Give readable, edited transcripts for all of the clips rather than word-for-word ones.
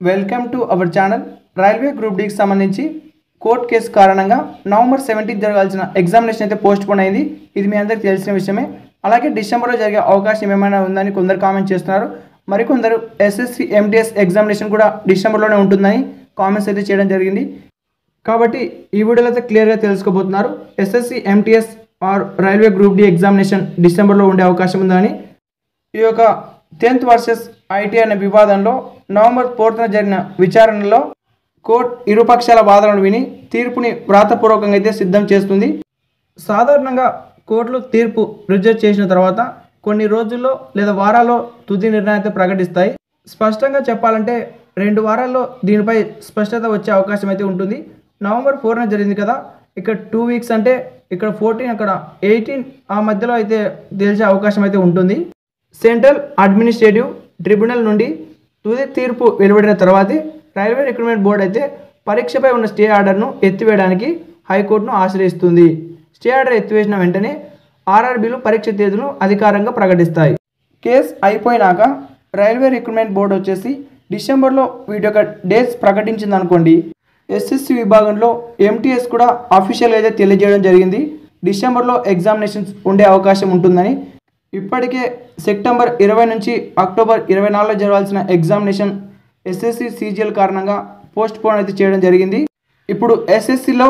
Welcome to our channel. Railway group డీకి సంబంధించి court case కారణంగా నవంబర్ 17 జరగాల్సిన ఎగ్జామినేషన్ అయితే పోస్ట్ పోన్ అయింది. ఇది మీ అందరికీ తెలిసిన విషయమే. అలాగే డిసెంబర్లో జరిగే అవకాశం ఏమైనా ఉందని కొందరు కామెంట్ చేస్తున్నారు. మరికొందరు ఎస్ఎస్సి ఎంటీఎస్ ఎగ్జామినేషన్ కూడా డిసెంబర్లోనే ఉంటుందని కామెంట్స్ అయితే చేయడం జరిగింది. కాబట్టి ఈ వీడియోలో అయితే క్లియర్గా తెలుసుకోబోతున్నారు. SSC MTS or railway group D examination డిసెంబర్లో ఉండే అవకాశం ఉందని. ఈ యొక్క 10th వర్సెస్ ఐటీ అనే వివాదంలో నవంబర్ 4న జరిగిన విచారణలో కోర్టు ఇరుపక్షాల వాదనలు విని తీర్పుని వ్రాతపూర్వకంగా అయితే సిద్ధం చేస్తుంది. సాధారణంగా కోర్టులు తీర్పు రిజెక్ట్ చేసిన తర్వాత కొన్ని రోజుల్లో లేదా వారాల్లో తుది నిర్ణయాన్ని ప్రకటిస్తాయి. స్పష్టంగా చెప్పాలంటే 2 వారాల్లో దీనిపై స్పష్టత వచ్చే అవకాశం అయితే ఉంటుంది. నవంబర్ 4న జరిగింది కదా, ఇక్కడ 2 వీక్స్ అంటే ఇక్కడ 14, అక్కడ 18 ఆ మధ్యలో అయితే తెలిసే అవకాశం అయితే ఉంటుంది. సెంట్రల్ అడ్మినిస్ట్రేటివ్ ట్రిబ్యునల్ నుండి తుది తీర్పు వెలువడిన తర్వాతే రైల్వే రిక్రూట్మెంట్ బోర్డు అయితే పరీక్షపై ఉన్న స్టే ఆర్డర్ను ఎత్తివేయడానికి హైకోర్టును ఆశ్రయిస్తుంది. స్టే ఆర్డర్ ఎత్తివేసిన వెంటనే ఆర్ఆర్బీలు పరీక్ష తేదీను అధికారంగా ప్రకటిస్తాయి. కేసు అయిపోయినాక రైల్వే రిక్రూట్మెంట్ బోర్డు వచ్చేసి డిసెంబర్లో వీటి యొక్క డేట్స్ ప్రకటించింది అనుకోండి. ఎస్ఎస్సి విభాగంలో ఎంటీఎస్ కూడా అఫీషియల్గా అయితే తెలియజేయడం జరిగింది. డిసెంబర్లో ఎగ్జామినేషన్స్ ఉండే అవకాశం ఉంటుందని. ఇప్పటికే సెప్టెంబర్ 20 నుంచి అక్టోబర్ 24లో జరగాల్సిన ఎగ్జామినేషన్ ఎస్ఎస్సి సీజీఎల్ కారణంగా పోస్ట్ పోన్ అయితే చేయడం జరిగింది. ఇప్పుడు ఎస్ఎస్సిలో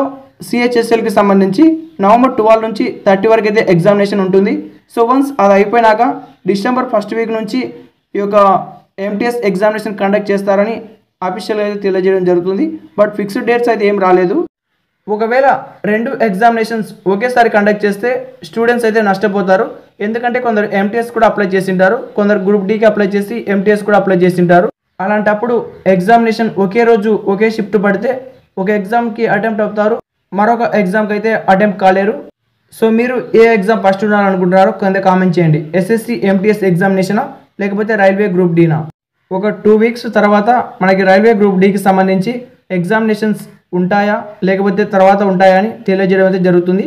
సిహెచ్ఎస్ఎల్కి సంబంధించి నవంబర్ 12 నుంచి 30 వరకు అయితే ఎగ్జామినేషన్ ఉంటుంది. సో వన్స్ అది అయిపోయినాక డిసెంబర్ 1st వీక్ నుంచి ఈ యొక్క ఎంటీఎస్ ఎగ్జామినేషన్ కండక్ట్ చేస్తారని అఫీషియల్గా అయితే తెలియజేయడం జరుగుతుంది. బట్ ఫిక్స్డ్ డేట్స్ అయితే ఏం రాలేదు. ఒకవేళ 2 ఎగ్జామినేషన్స్ ఒకేసారి కండక్ట్ చేస్తే స్టూడెంట్స్ అయితే నష్టపోతారు. ఎందుకంటే కొందరు ఎంటీఎస్ కూడా అప్లై చేసింటారు, కొందరు గ్రూప్ డీకి అప్లై చేసి ఎంటీఎస్ కూడా అప్లై చేసింటారు. అలాంటప్పుడు ఎగ్జామినేషన్ ఒకే రోజు ఒకే షిఫ్ట్ పడితే ఒక ఎగ్జామ్కి అటెంప్ట్ అవుతారు, మరొక ఎగ్జామ్కి అయితే అటెంప్ట్ కాలేరు. సో మీరు ఏ ఎగ్జామ్ ఫస్ట్ ఉండాలనుకుంటున్నారో కింద కామెంట్ చేయండి. ఎస్ఎస్సి ఎంటీఎస్ ఎగ్జామినేషనా లేకపోతే రైల్వే గ్రూప్ డీనా? ఒక 2 వీక్స్ తర్వాత మనకి రైల్వే గ్రూప్ డీకి సంబంధించి ఎగ్జామినేషన్స్ ఉంటాయా లేకపోతే తర్వాత ఉంటాయా అని తెలియజేయడం అయితే జరుగుతుంది.